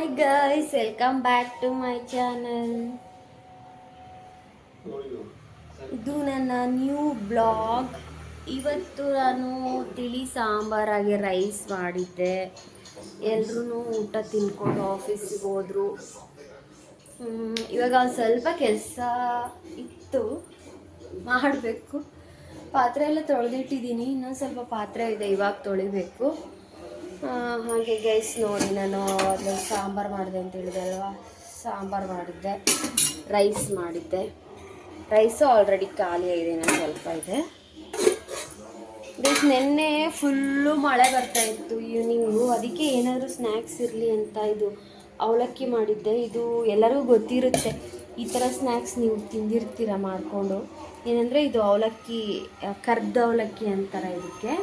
Hi guys, welcome back to my channel. ಇದು ನನ್ನ new blog. ಇವತ್ತು ನಾನು ತಿಳಿ ಸಾಂಬಾರಾಗಿ ರೈಸ್ ಮಾಡಿದ್ದೆ. ಎಲ್ಲರೂ ಊಟ ತಿನ್ಕೊಂಡು ಆಫೀಸಿಗೆ ಹೋದರು. ಇವಾಗ ಒಂದು ಸ್ವಲ್ಪ ಕೆಲಸ ಇತ್ತು, ಮಾಡಬೇಕು. ಪಾತ್ರೆ ಎಲ್ಲ ತೊಳೆದಿಟ್ಟಿದ್ದೀನಿ, ಇನ್ನೊಂದು ಸ್ವಲ್ಪ ಪಾತ್ರೆ ಇದೆ, ಇವಾಗ ತೊಳಿಬೇಕು. ಹಾಗೆ ಗೈಸ್ ನೋಡಿ, ನಾನು ಅದು ಸಾಂಬಾರು ಮಾಡಿದೆ ಅಂತ ಹೇಳಿದೆ ಅಲ್ವಾ, ಸಾಂಬಾರು ಮಾಡಿದ್ದೆ, ರೈಸ್ ಮಾಡಿದ್ದೆ. ರೈಸು ಆಲ್ರೆಡಿ ಖಾಲಿ ಆಗಿದೆ, ಇನ್ನೂ ಸ್ವಲ್ಪ ಇದೆ. ಗೈಸ್ ನಿನ್ನೆ ಫುಲ್ಲು ಮಳೆ ಬರ್ತಾಯಿತ್ತು ಈವ್ನಿಂಗು, ಅದಕ್ಕೆ ಏನಾದರೂ ಸ್ನ್ಯಾಕ್ಸ್ ಇರಲಿ ಅಂತ ಇದು ಅವಲಕ್ಕಿ ಮಾಡಿದ್ದೆ. ಇದು ಎಲ್ಲರಿಗೂ ಗೊತ್ತಿರುತ್ತೆ, ಈ ಥರ ಸ್ನ್ಯಾಕ್ಸ್ ನೀವು ತಿಂದಿರ್ತೀರ ಮಾಡಿಕೊಂಡು. ಏನಂದರೆ ಇದು ಅವಲಕ್ಕಿ, ಕರ್ದ ಅವಲಕ್ಕಿ ಅಂತಾರೆ ಇದಕ್ಕೆ.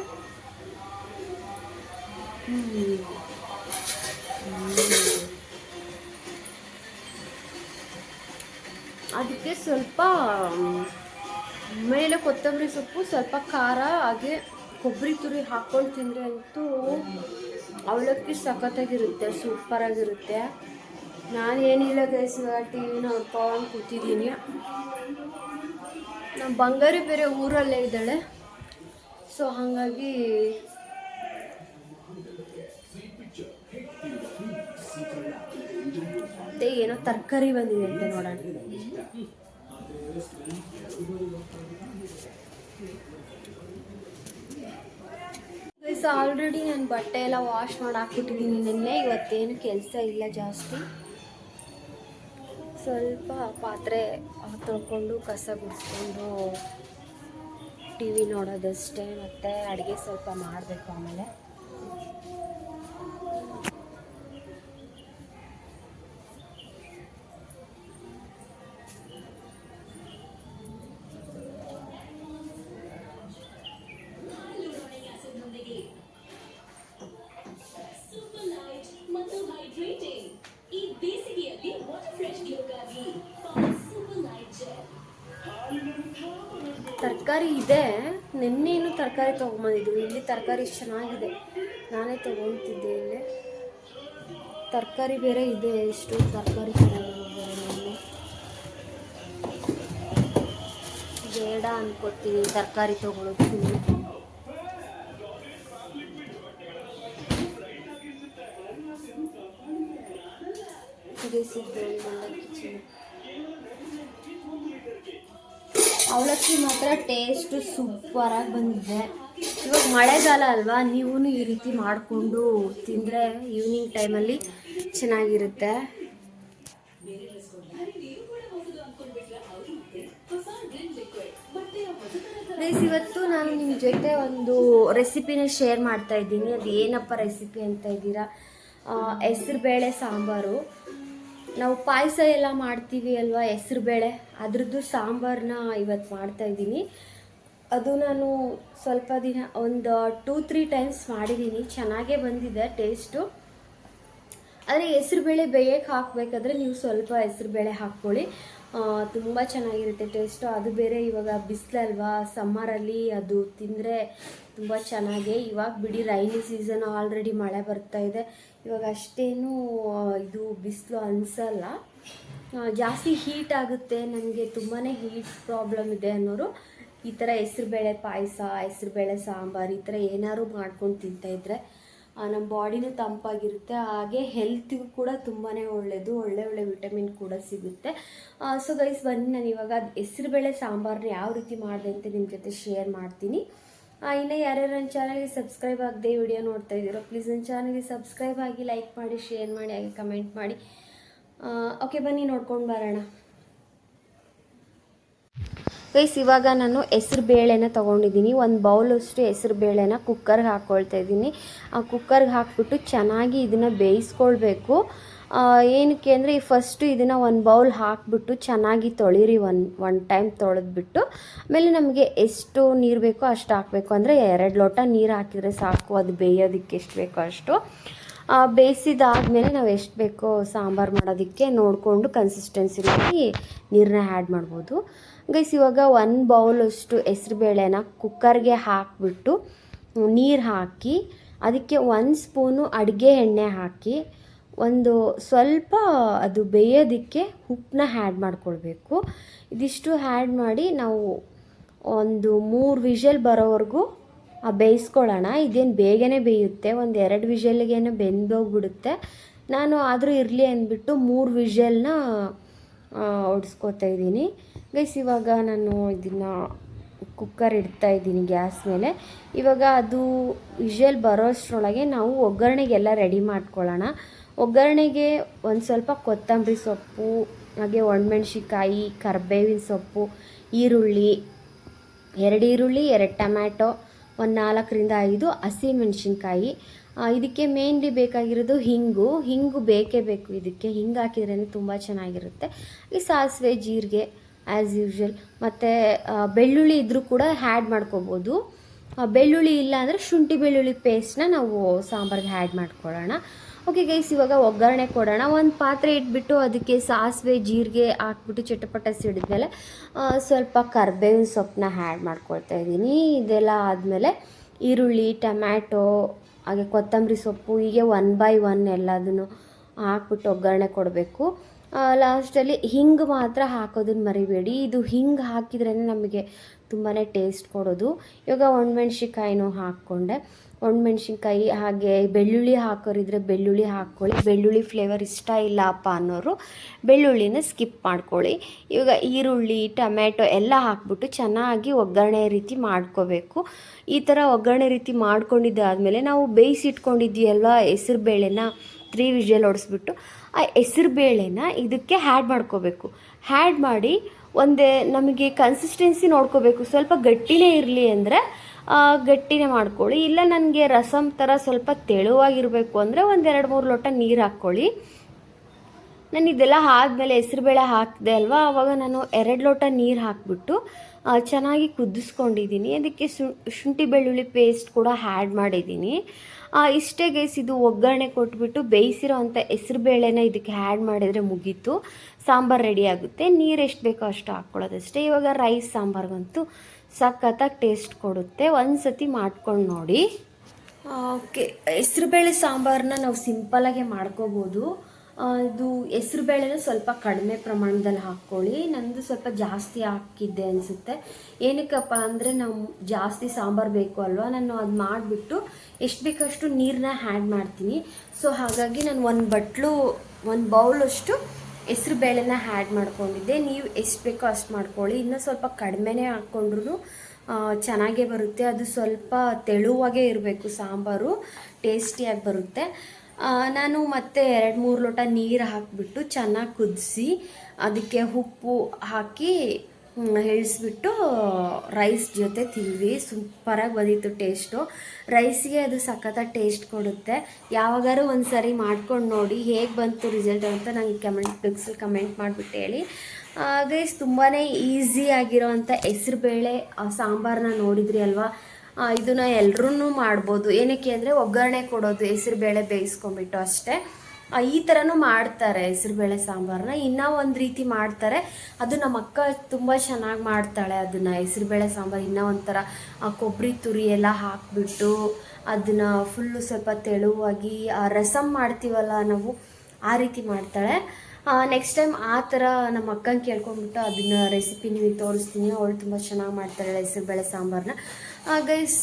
ಅದಕ್ಕೆ ಸ್ವಲ್ಪ ಮೇಲೆ ಕೊತ್ತಂಬರಿ ಸೊಪ್ಪು, ಸ್ವಲ್ಪ ಖಾರ, ಹಾಗೆ ಕೊಬ್ಬರಿ ತುರಿ ಹಾಕ್ಕೊಂಡು ತಿಂದರೆ ಅಂತೂ ಅವಲಕ್ಕಿ ಸಖತ್ತಾಗಿರುತ್ತೆ, ಸೂಪರಾಗಿರುತ್ತೆ. ನಾನು ಏನಿಲ್ಲ ಗೈಸ್, ಇವಾಗ ಟಿ ವಿ ನೋಡ್ಕೊಂಡು ಕೂತಿದ್ದೀನಿ. ನಮ್ಮ ಬಂಗಾರಿ ಬೇರೆ ಊರಲ್ಲೇ ಇದ್ದಾಳೆ, ಸೊ ಹಾಗಾಗಿ ಏನೋ ತರಕಾರಿ ಬಂದಿದೆ ಅಂತ ನೋಡೋಣ. ಆಲ್ರೆಡಿ ನಾನು ಬಟ್ಟೆ ಎಲ್ಲ ವಾಶ್ ಮಾಡಿ ಹಾಕ್ಬಿಟ್ಟಿದ್ದೀನಿ ನಿನ್ನೆ. ಇವತ್ತೇನು ಕೆಲಸ ಇಲ್ಲ ಜಾಸ್ತಿ, ಸ್ವಲ್ಪ ಪಾತ್ರೆ ತೊಳ್ಕೊಂಡು ಕಸ ಗುಡಿಸ್ಕೊಂಡು ಟಿ ವಿ ನೋಡೋದಷ್ಟೇ. ಮತ್ತು ಅಡುಗೆ ಸ್ವಲ್ಪ ಮಾಡಬೇಕು ಆಮೇಲೆ. ತರಕಾರಿ ಇದೆ, ನಿನ್ನೇನು ತರಕಾರಿ ತೊಗೊಂಬಂದಿದ್ವಿ. ಇಲ್ಲಿ ತರಕಾರಿ ಚೆನ್ನಾಗಿದೆ, ನಾನೇ ತೊಗೊತಿದ್ದೆ. ಇಲ್ಲಿ ತರಕಾರಿ ಬೇರೆ ಇದೆ, ಎಷ್ಟು ತರಕಾರಿ ಚೆನ್ನಾಗಿದೆ. ಬೇಡ ಅನ್ಕೊತೀನಿ ತರಕಾರಿ ತೊಗೊಳೋದು. ಅವಲಕ್ಕಿ ಮಾತ್ರ ಟೇಸ್ಟು ಸೂಪರಾಗಿ ಬಂದಿದೆ. ಇವಾಗ ಮಳೆಗಾಲ ಅಲ್ವಾ, ನೀವು ಈ ರೀತಿ ಮಾಡಿಕೊಂಡು ತಿಂದರೆ ಈವ್ನಿಂಗ್ ಟೈಮಲ್ಲಿ ಚೆನ್ನಾಗಿರುತ್ತೆ. ಗೈಸ್, ಇವತ್ತು ನಾನು ನಿಮ್ಮ ಜೊತೆ ಒಂದು ರೆಸಿಪಿನ ಶೇರ್ ಮಾಡ್ತಾ ಇದ್ದೀನಿ. ಅದು ಏನಪ್ಪ ರೆಸಿಪಿ ಅಂತ ಇದ್ದೀರಾ? ಹೆಸ್ರು ಬೇಳೆ ಸಾಂಬಾರು. ನಾವು ಪಾಯಸ ಎಲ್ಲ ಮಾಡ್ತೀವಿ ಅಲ್ವಾ, ಹೆಸ್ರು ಬೇಳೆ, ಅದ್ರದ್ದು ಸಾಂಬಾರನ್ನ ಇವತ್ತು ಮಾಡ್ತಾಯಿದ್ದೀನಿ. ಅದು ನಾನು ಸ್ವಲ್ಪ ದಿನ ಒಂದು 2-3 ಟೈಮ್ಸ್ ಮಾಡಿದ್ದೀನಿ, ಚೆನ್ನಾಗೇ ಬಂದಿದೆ ಟೇಸ್ಟು. ಆದರೆ ಹೆಸ್ರುಬೇಳೆ ಬೇಯಕ್ಕೆ ಹಾಕಬೇಕಾದ್ರೆ ನೀವು ಸ್ವಲ್ಪ ಹೆಸ್ರುಬೇಳೆ ಹಾಕ್ಕೊಳ್ಳಿ, ತುಂಬ ಚೆನ್ನಾಗಿರುತ್ತೆ ಟೇಸ್ಟು. ಅದು ಬೇರೆ ಇವಾಗ ಬಿಸಿಲಲ್ವಾ, ಸಮ್ಮರಲ್ಲಿ ಅದು ತಿಂದರೆ ತುಂಬ ಚೆನ್ನಾಗಿ. ಇವಾಗ ಬಿಡಿ ರೈನಿ ಸೀಸನ್, ಆಲ್ರೆಡಿ ಮಳೆ ಬರ್ತಾ ಇದೆ, ಇವಾಗ ಅಷ್ಟೇನು ಇದು ಬಿಸಿಲು ಅನಿಸಲ್ಲ. ಜಾಸ್ತಿ ಹೀಟ್ ಆಗುತ್ತೆ, ನನಗೆ ತುಂಬಾ ಹೀಟ್ ಪ್ರಾಬ್ಲಮ್ ಇದೆ ಅನ್ನೋರು ಈ ಥರ ಹೆಸ್ರುಬೇಳೆ ಪಾಯಸ, ಹೆಸ್ರುಬೇಳೆ ಸಾಂಬಾರು ಈ ಥರ ಏನಾದ್ರು ಮಾಡ್ಕೊಂಡು ತಿಂತಾಯಿದ್ರೆ ನಮ್ಮ ಬಾಡಿನೂ ತಂಪಾಗಿರುತ್ತೆ, ಹಾಗೆ ಹೆಲ್ತಿಗೂ ಕೂಡ ತುಂಬಾ ಒಳ್ಳೆಯದು. ಒಳ್ಳೆ ವಿಟಮಿನ್ ಕೂಡ ಸಿಗುತ್ತೆ. ಸೊ ಗೈಸ್, ಬನ್ನಿ ನಾನು ಇವಾಗ ಹೆಸ್ರುಬೇಳೆ ಸಾಂಬಾರನ್ನ ಯಾವ ರೀತಿ ಮಾಡಿದೆ ಅಂತ ನಿಮ್ಮ ಜೊತೆ ಶೇರ್ ಮಾಡ್ತೀನಿ. ಇನ್ನು ಯಾರ್ಯಾರು ನನ್ನ ಚಾನಲ್ಗೆ ಸಬ್ಸ್ಕ್ರೈಬ್ ಆಗದೆ ವಿಡಿಯೋ ನೋಡ್ತಾ ಇದ್ದೀರೋ, ಪ್ಲೀಸ್ ನನ್ನ ಚಾನಲ್ಗೆ ಸಬ್ಸ್ಕ್ರೈಬ್ ಆಗಿ, ಲೈಕ್ ಮಾಡಿ, ಶೇರ್ ಮಾಡಿ, ಹಾಗೆ ಕಮೆಂಟ್ ಮಾಡಿ. ಓಕೆ, ಬನ್ನಿ ನೋಡ್ಕೊಂಡು ಬರೋಣ. ಗೈಸ್, ಇವಾಗ ನಾನು ಹೆಸ್ರು ಬೇಳೆನ ತೊಗೊಂಡಿದ್ದೀನಿ. ಒಂದು ಬೌಲಷ್ಟು ಹೆಸ್ರು ಬೇಳೆನ ಕುಕ್ಕರ್ಗೆ ಹಾಕ್ಕೊಳ್ತಾ ಇದ್ದೀನಿ. ಆ ಕುಕ್ಕರ್ಗೆ ಹಾಕ್ಬಿಟ್ಟು ಚೆನ್ನಾಗಿ ಇದನ್ನು ಬೇಯಿಸ್ಕೊಳ್ಬೇಕು. ಏನಕ್ಕೆ ಅಂದರೆ ಫಸ್ಟು ಇದನ್ನು ಒಂದು ಬೌಲ್ ಹಾಕಿಬಿಟ್ಟು ಚೆನ್ನಾಗಿ ತೊಳಿರಿ, ಒನ್ ಟೈಮ್ ತೊಳೆದ್ಬಿಟ್ಟು ಆಮೇಲೆ ನಮಗೆ ಎಷ್ಟು ನೀರು ಬೇಕೋ ಅಷ್ಟು ಹಾಕಬೇಕು. ಅಂದರೆ 2 ಲೋಟ ನೀರು ಹಾಕಿದರೆ ಸಾಕು, ಅದು ಬೇಯೋದಕ್ಕೆ ಎಷ್ಟು ಬೇಕೋ ಅಷ್ಟು. ಬೇಯಿಸಿದಾದ್ಮೇಲೆ ನಾವು ಎಷ್ಟು ಬೇಕೋ ಸಾಂಬಾರು ಮಾಡೋದಕ್ಕೆ ನೋಡಿಕೊಂಡು ಕನ್ಸಿಸ್ಟೆನ್ಸಿಲಿ ನೀರನ್ನ ಆ್ಯಡ್ ಮಾಡ್ಬೋದು. ಗೈಸ್, ಇವಾಗ 1 ಬೌಲಷ್ಟು ಹೆಸ್ರುಬೇಳೆನ ಕುಕ್ಕರ್ಗೆ ಹಾಕಿಬಿಟ್ಟು ನೀರು ಹಾಕಿ ಅದಕ್ಕೆ 1 ಸ್ಪೂನು ಅಡುಗೆ ಎಣ್ಣೆ ಹಾಕಿ ಒಂದು ಸ್ವಲ್ಪ ಅದು ಬೇಯೋದಕ್ಕೆ ಉಪ್ಪನ್ನ ಆ್ಯಡ್ ಮಾಡ್ಕೊಳ್ಬೇಕು. ಇದಿಷ್ಟು ಆ್ಯಡ್ ಮಾಡಿ ನಾವು ಒಂದು 3 ವಿಷಲ್ ಬರೋವರೆಗೂ ಬೇಯಿಸ್ಕೊಳ್ಳೋಣ. ಇದೇನು ಬೇಗನೆ ಬೇಯುತ್ತೆ, ಒಂದು 2 ವಿಷಲ್ಗೇನೆ ಬೆಂದೋಗ್ಬಿಡುತ್ತೆ. ನಾನು ಆದರೂ ಇರಲಿ ಅಂದ್ಬಿಟ್ಟು 3 ವಿಷಲ್ನ ಹೊಡ್ಸ್ಕೊತಾ ಇದ್ದೀನಿ ಗೈಸ್. ಇವಾಗ ನಾನು ಇದನ್ನು ಕುಕ್ಕರ್ ಇಡ್ತಾ ಇದ್ದೀನಿ ಗ್ಯಾಸ್ ಮೇಲೆ. ಇವಾಗ ಅದು ವಿಷಲ್ ಬರೋಷ್ಟರೊಳಗೆ ನಾವು ಒಗ್ಗರಣೆಗೆಲ್ಲ ರೆಡಿ ಮಾಡ್ಕೊಳ್ಳೋಣ. ಒಗ್ಗರಣೆಗೆ ಒಂದು ಸ್ವಲ್ಪ ಕೊತ್ತಂಬರಿ ಸೊಪ್ಪು, ಹಾಗೆ ಒಣಮೆಣ್ಸಿಕಾಯಿ, ಕರಿಬೇವಿನ ಸೊಪ್ಪು, ಈರುಳ್ಳಿ, 2 ಈರುಳ್ಳಿ, 2 ಟೊಮ್ಯಾಟೊ, ಒಂದು 4ರಿಂದ 5 ಹಸಿಮೆಣ್ಸಿನ್ಕಾಯಿ. ಇದಕ್ಕೆ ಮೇನ್ಲಿ ಬೇಕಾಗಿರೋದು ಹಿಂಗು ಬೇಕೇ ಬೇಕು. ಇದಕ್ಕೆ ಹಿಂಗೆ ಹಾಕಿದ್ರೇ ತುಂಬ ಚೆನ್ನಾಗಿರುತ್ತೆ. ಈ ಸಾಸಿವೆ, ಜೀರಿಗೆ ಆ್ಯಸ್ ಯೂಶ್ವಲ್, ಮತ್ತು ಬೆಳ್ಳುಳ್ಳಿ ಇದ್ದರೂ ಕೂಡ ಆ್ಯಡ್ ಮಾಡ್ಕೋಬೋದು. ಬೆಳ್ಳುಳ್ಳಿ ಇಲ್ಲ ಅಂದರೆ ಶುಂಠಿ ಬೆಳ್ಳುಳ್ಳಿ ಪೇಸ್ಟ್ನ ನಾವು ಸಾಂಬಾರಿಗೆ ಆ್ಯಡ್ ಮಾಡ್ಕೊಳ್ಳೋಣ. ಓಕೆ ಗೈಸ್, ಇವಾಗ ಒಗ್ಗರಣೆ ಕೊಡೋಣ. ಒಂದು ಪಾತ್ರೆ ಇಟ್ಬಿಟ್ಟು ಅದಕ್ಕೆ ಸಾಸಿವೆ, ಜೀರಿಗೆ ಹಾಕ್ಬಿಟ್ಟು ಚಟಪಟ ಸಿಡಿದ್ಮೇಲೆ ಸ್ವಲ್ಪ ಕರಿಬೇವಿನ ಸೊಪ್ಪನ್ನ ಆ್ಯಡ್ ಮಾಡ್ಕೊಳ್ತಾ ಇದ್ದೀನಿ. ಇದೆಲ್ಲ ಆದಮೇಲೆ ಈರುಳ್ಳಿ, ಟೊಮ್ಯಾಟೊ, ಹಾಗೆ ಕೊತ್ತಂಬರಿ ಸೊಪ್ಪು, ಹೀಗೆ 1 by 1 ಎಲ್ಲದನ್ನು ಹಾಕ್ಬಿಟ್ಟು ಒಗ್ಗರಣೆ ಕೊಡಬೇಕು. ಲಾಸ್ಟಲ್ಲಿ ಹಿಂಗೆ ಮಾತ್ರ ಹಾಕೋದನ್ನು ಮರಿಬೇಡಿ. ಇದು ಹಿಂಗೆ ಹಾಕಿದ್ರೇ ನಮಗೆ ತುಂಬಾ ಟೇಸ್ಟ್ ಕೊಡೋದು. ಇವಾಗ ಒಣಮೆಣ್ಸಿನ್ಕಾಯಿನೂ ಹಾಕ್ಕೊಂಡೆ. ಒಣಮೆಣ್ಸಿನ್ಕಾಯಿ ಹಾಗೆ ಬೆಳ್ಳುಳ್ಳಿ ಹಾಕೋರಿದ್ರೆ ಬೆಳ್ಳುಳ್ಳಿ ಹಾಕ್ಕೊಳ್ಳಿ. ಬೆಳ್ಳುಳ್ಳಿ ಫ್ಲೇವರ್ ಇಷ್ಟ ಇಲ್ಲಪ್ಪ ಅನ್ನೋರು ಬೆಳ್ಳುಳ್ಳಿನ ಸ್ಕಿಪ್ ಮಾಡ್ಕೊಳ್ಳಿ. ಇವಾಗ ಈರುಳ್ಳಿ, ಟೊಮ್ಯಾಟೊ ಎಲ್ಲ ಹಾಕ್ಬಿಟ್ಟು ಚೆನ್ನಾಗಿ ಒಗ್ಗರಣೆ ರೀತಿ ಮಾಡ್ಕೋಬೇಕು. ಈ ಥರ ಒಗ್ಗರಣೆ ರೀತಿ ಮಾಡ್ಕೊಂಡಿದ್ದಾದಮೇಲೆ ನಾವು ಬೇಯಿಸಿಟ್ಕೊಂಡಿದ್ದೀಯಲ್ವ ಹೆಸ್ರು ಬೇಳೆನ 3 ವಿಷಲ್ ಹೊಡೆಸ್ಬಿಟ್ಟು ಆ ಹೆಸ್ರು ಬೇಳೆನ ಇದಕ್ಕೆ ಆ್ಯಡ್ ಮಾಡ್ಕೋಬೇಕು. ಆ್ಯಡ್ ಮಾಡಿ ನಮಗೆ ಕನ್ಸಿಸ್ಟೆನ್ಸಿ ನೋಡ್ಕೋಬೇಕು. ಸ್ವಲ್ಪ ಗಟ್ಟಿನೇ ಇರಲಿ ಅಂದರೆ ಗಟ್ಟಿನೇ ಮಾಡ್ಕೊಳ್ಳಿ. ಇಲ್ಲ ನನಗೆ ರಸಮ್ ಥರ ಸ್ವಲ್ಪ ತೆಳುವಾಗಿರಬೇಕು ಅಂದರೆ ಒಂದು 2-3 ಲೋಟ ನೀರು ಹಾಕ್ಕೊಳ್ಳಿ. ನಾನು ಇದೆಲ್ಲ ಆದಮೇಲೆ ಹೆಸ್ರುಬೇಳೆ ಹಾಕಿದೆ ಅಲ್ವಾ, ಆವಾಗ ನಾನು 2 ಲೋಟ ನೀರು ಹಾಕಿಬಿಟ್ಟು ಚೆನ್ನಾಗಿ ಕುದಿಸ್ಕೊಂಡಿದ್ದೀನಿ. ಅದಕ್ಕೆ ಶುಂಠಿ ಬೆಳ್ಳುಳ್ಳಿ ಪೇಸ್ಟ್ ಕೂಡ ಆ್ಯಡ್ ಮಾಡಿದ್ದೀನಿ. ಇಷ್ಟೇ ಗೈಸ್, ಇದು ಒಗ್ಗರಣೆ ಕೊಟ್ಬಿಟ್ಟು ಬೇಯಿಸಿರೋ ಅಂಥ ಹೆಸ್ರುಬೇಳೆನ ಇದಕ್ಕೆ ಆ್ಯಡ್ ಮಾಡಿದರೆ ಮುಗೀತು, ಸಾಂಬಾರು ರೆಡಿ ಆಗುತ್ತೆ. ನೀರು ಎಷ್ಟು ಬೇಕೋ ಅಷ್ಟು ಹಾಕ್ಕೊಳ್ಳೋದಷ್ಟೇ. ಇವಾಗ ರೈಸ್ ಸಾಂಬಾರ್ಗಂತೂ ಸಖತ್ತಾಗಿ ಟೇಸ್ಟ್ ಕೊಡುತ್ತೆ. ಒಂದು ಸತಿ ಮಾಡ್ಕೊಂಡು ನೋಡಿ. ಓಕೆ, ಹೆಸ್ರುಬೇಳೆ ಸಾಂಬಾರನ್ನ ನಾವು ಸಿಂಪಲಾಗೆ ಮಾಡ್ಕೋಬೋದು. ಇದು ಹೆಸ್ರುಬೇಳೆನ ಸ್ವಲ್ಪ ಕಡಿಮೆ ಪ್ರಮಾಣದಲ್ಲಿ ಹಾಕ್ಕೊಳ್ಳಿ. ನಂದು ಸ್ವಲ್ಪ ಜಾಸ್ತಿ ಹಾಕಿದ್ದೆ ಅನಿಸುತ್ತೆ. ಏನಕ್ಕಪ್ಪ ಅಂದರೆ ನಾವು ಜಾಸ್ತಿ ಸಾಂಬಾರು ಬೇಕು ಅಲ್ವಾ, ನಾನು ಅದು ಮಾಡಿಬಿಟ್ಟು ಎಷ್ಟು ಬೇಕಷ್ಟು ನೀರನ್ನ ಆ್ಯಡ್ ಮಾಡ್ತೀನಿ. ಸೊ ಹಾಗಾಗಿ ನಾನು ಒಂದು ಬೌಲಷ್ಟು ಹೆಸ್ರುಬೇಳೆನ ಆ್ಯಡ್ ಮಾಡ್ಕೊಂಡಿದ್ದೆ. ನೀವು ಎಷ್ಟು ಬೇಕೋ ಅಷ್ಟು ಮಾಡ್ಕೊಳ್ಳಿ. ಇನ್ನೂ ಸ್ವಲ್ಪ ಕಡಿಮೆನೇ ಹಾಕ್ಕೊಂಡ್ರು ಚೆನ್ನಾಗೇ ಬರುತ್ತೆ. ಅದು ಸ್ವಲ್ಪ ತೆಳುವಾಗೇ ಇರಬೇಕು, ಸಾಂಬಾರು ಟೇಸ್ಟಿಯಾಗಿ ಬರುತ್ತೆ. ನಾನು ಮತ್ತೆ 2-3 ಲೋಟ ನೀರು ಹಾಕಿಬಿಟ್ಟು ಚೆನ್ನಾಗಿ ಕುದಿಸಿ ಅದಕ್ಕೆ ಉಪ್ಪು ಹಾಕಿ ಇಳಿಸ್ಬಿಟ್ಟು ರೈಸ್ ಜೊತೆ ತಿಂದ್ವಿ. ಸೂಪರಾಗಿ ಬಂದಿತ್ತು ಟೇಸ್ಟು. ರೈಸ್ಗೆ ಅದು ಸಖತ್ತಾಗಿ ಟೇಸ್ಟ್ ಕೊಡುತ್ತೆ. ಯಾವಾಗಾದ್ರೂ ಒಂದು ಸರಿ ಮಾಡ್ಕೊಂಡು ನೋಡಿ ಹೇಗೆ ಬಂತು ರಿಸಲ್ಟ್ ಅಂತ ನನಗೆ ಕಮೆಂಟ್ ಬಾಕ್ಸಲ್ಲಿ ಕಮೆಂಟ್ ಮಾಡಿಬಿಟ್ಟು ಹೇಳಿ ಗೈಸ್. ತುಂಬಾ ಈಸಿಯಾಗಿರೋವಂಥ ಹೆಸ್ರುಬೇಳೆ ಸಾಂಬಾರನ್ನ ನೋಡಿದ್ರಿ ಅಲ್ವಾ. ಇದನ್ನು ಎಲ್ಲರೂ ಮಾಡ್ಬೋದು. ಏನಕ್ಕೆ ಅಂದರೆ ಒಗ್ಗರಣೆ ಕೊಡೋದು ಹೆಸ್ರುಬೇಳೆ ಬೇಯಿಸ್ಕೊಂಬಿಟ್ಟು ಅಷ್ಟೇ. ಈ ಥರನೂ ಮಾಡ್ತಾರೆ ಹೆಸ್ರುಬೇಳೆ ಸಾಂಬಾರನ್ನ. ಇನ್ನೂ ಒಂದು ರೀತಿ ಮಾಡ್ತಾರೆ, ಅದು ನಮ್ಮ ಅಕ್ಕ ತುಂಬ ಚೆನ್ನಾಗಿ ಮಾಡ್ತಾಳೆ ಅದನ್ನು. ಹೆಸ್ರುಬೇಳೆ ಸಾಂಬಾರು ಇನ್ನೂ ಒಂಥರ ಕೊಬ್ಬರಿ ತುರಿ ಎಲ್ಲ ಹಾಕಿಬಿಟ್ಟು ಅದನ್ನು ಫುಲ್ಲು ಸ್ವಲ್ಪ ತೆಳುವಾಗಿ ರಸಮ್ ಮಾಡ್ತೀವಲ್ಲ ನಾವು, ಆ ರೀತಿ ಮಾಡ್ತಾಳೆ. ನೆಕ್ಸ್ಟ್ ಟೈಮ್ ಆ ಥರ ನಮ್ಮ ಅಕ್ಕನ ಕೇಳ್ಕೊಂಡ್ಬಿಟ್ಟು ಅದನ್ನು ರೆಸಿಪಿ ನಿಮಗೆ ತೋರಿಸ್ತೀನಿ. ಅವಳು ತುಂಬ ಚೆನ್ನಾಗಿ ಮಾಡ್ತಾಳೆ ಹೆಸ್ರುಬೇಳೆ ಸಾಂಬಾರನ್ನ. ಗೈಸ್,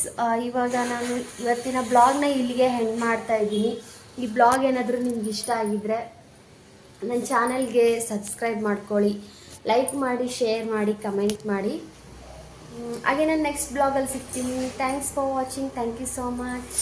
ಇವಾಗ ನಾನು ಇವತ್ತಿನ ಬ್ಲಾಗ್ನ ಇಲ್ಲಿಗೆ ಹೆಂಗೆ ಮಾಡ್ತಾಯಿದ್ದೀನಿ. ಈ ಬ್ಲಾಗ್ ಏನಾದರೂ ನಿಮ್ಗೆ ಇಷ್ಟ ಆಗಿದ್ದರೆ ನನ್ನ ಚಾನಲ್ಗೆ ಸಬ್ಸ್ಕ್ರೈಬ್ ಮಾಡ್ಕೊಳ್ಳಿ, ಲೈಕ್ ಮಾಡಿ, ಶೇರ್ ಮಾಡಿ, ಕಮೆಂಟ್ ಮಾಡಿ. ಹಾಗೆ ನಾನು ನೆಕ್ಸ್ಟ್ ಬ್ಲಾಗಲ್ಲಿ ಸಿಗ್ತೀನಿ. Thanks for watching. Thank you so much.